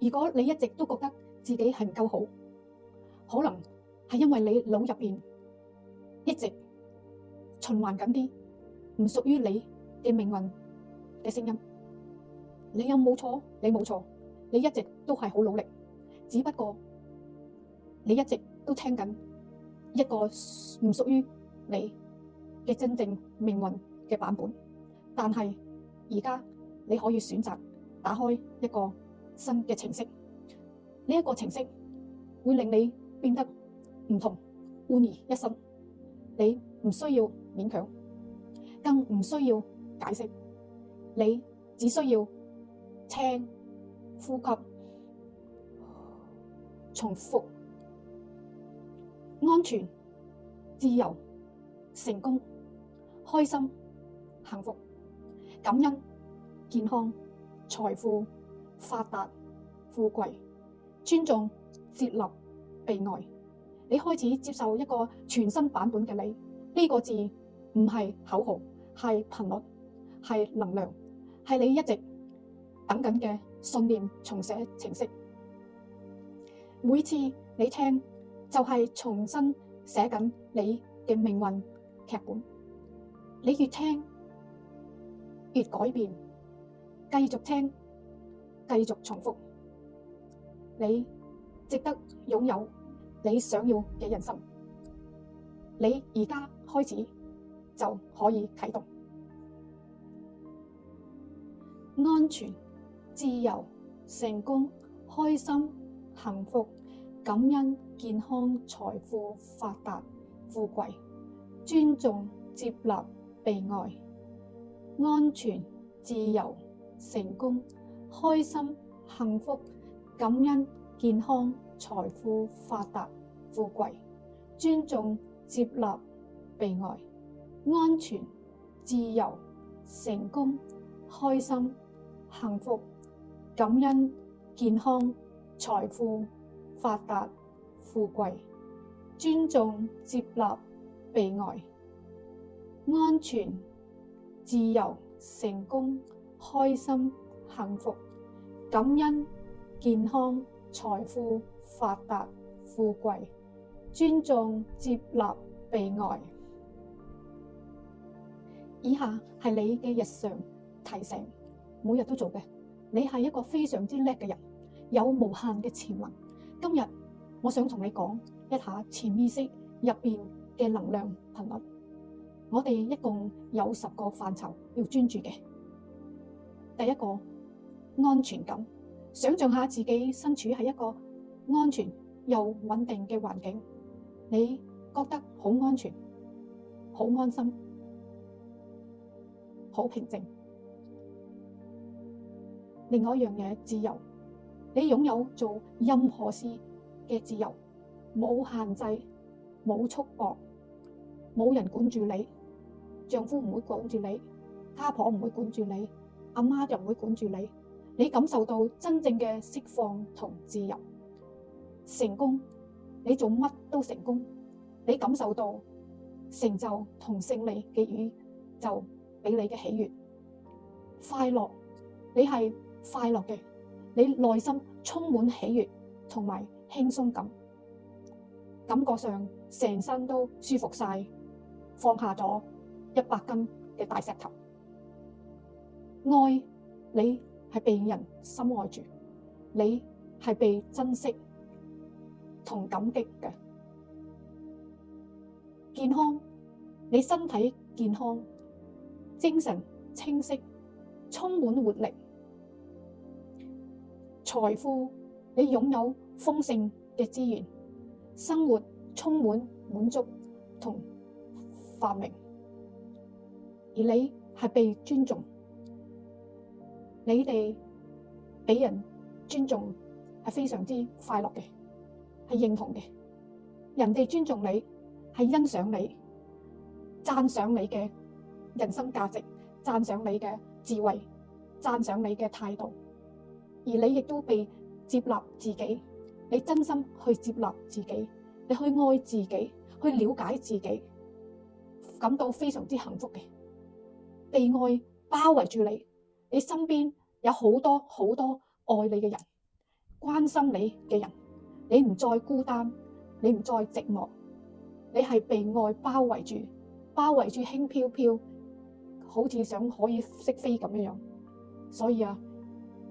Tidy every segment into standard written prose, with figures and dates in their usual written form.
如果你一直都覺得自己係唔夠好，可能係因為你腦入邊一直循環緊啲唔屬於你嘅命運嘅聲音。你有冇錯？你冇錯，你一直都係好努力，只不過你一直都聽緊一個唔屬於你嘅真正命運嘅版本。但係而家你可以選擇打開一個新嘅程式，呢一個程式會令你變得唔同，煥然一新。你唔需要勉強，更唔需要解釋，你只需要聽、呼吸、重複。安全、自由、成功、開心、幸福、感恩、健康、財富、發達、富貴、尊重、接納、被愛。你開始接受一個全新版本嘅你，呢個字唔係口號，係頻率，係能量，係你一直等緊嘅信念重寫程式。每次你聽就係重新寫緊你嘅命運劇本。你越聽越改變，繼續聽，繼續重複。你值得擁有你想要嘅人生。你而家開始就可以啟動。安全、自由、成功、開心、幸福、感恩、健康、財富、發達、富貴、尊重、接納、被愛。安全、自由、成功、開心、幸福、感恩、健康、財富、發達、富貴、尊重、接納、被愛。安全、自由、成功、開心、幸福、感恩、健康、財富、發達、富貴、尊重、接納、被愛。安全、自由、成功、開心、幸福、感恩、健康、財富、發達、富貴、尊重、接納、被愛。以下係你嘅日常提醒，每日都做嘅。你係一個非常之叻嘅人，有無限嘅潛能。今日我想同你講一下潛意識入邊嘅能量頻率。我哋一共有10個範疇要專注嘅。第一個，安全感。想象下自己身處喺一個安全又穩定嘅環境，你覺得好安全、好安心、好平靜。另外一樣嘢，自由。你擁有做任何事嘅自由，冇限制、冇束縛，冇人管住你，丈夫唔會管住你，家婆唔會管住你，阿媽就唔會管住你。你感受到真正嘅釋放同自由。成功，你做乜都成功，你感受到成就同勝利嘅宇宙俾你嘅喜悅。快樂，你係快樂嘅，你內心充滿喜悅同埋輕鬆感，感覺上成身都舒服晒，放下咗100斤嘅大石頭。愛，你係被人深愛住，你係被珍惜同感激嘅。健康，你身體健康，精神清晰，充滿活力。財富，你擁有豐盛嘅資源，生活充滿滿足同繁榮。而你係被尊重，你哋俾人尊重係非常之快樂嘅，係認同嘅。人哋尊重你，係欣賞你，讚賞你嘅人生價值，讚賞你嘅智慧，讚賞你嘅態度。而你亦都被接納自己，你真心去接納自己，你去愛自己，去了解自己，感到非常之幸福嘅。被愛包圍住你，你身邊有好多好多愛你嘅人，關心你嘅人，你唔再孤單，你唔再寂寞，你係被愛包圍住，輕飄飄，好似想可以識飛咁樣。所以啊，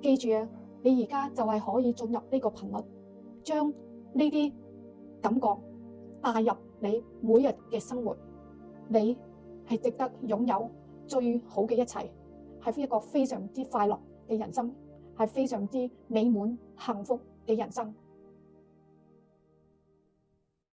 記住啊，你而家就係可以進入呢個頻率，將呢啲感覺帶入你每日嘅生活。你係值得擁有最好嘅一切，係一個非常之快樂嘅人生，係非常之美滿幸福嘅人生。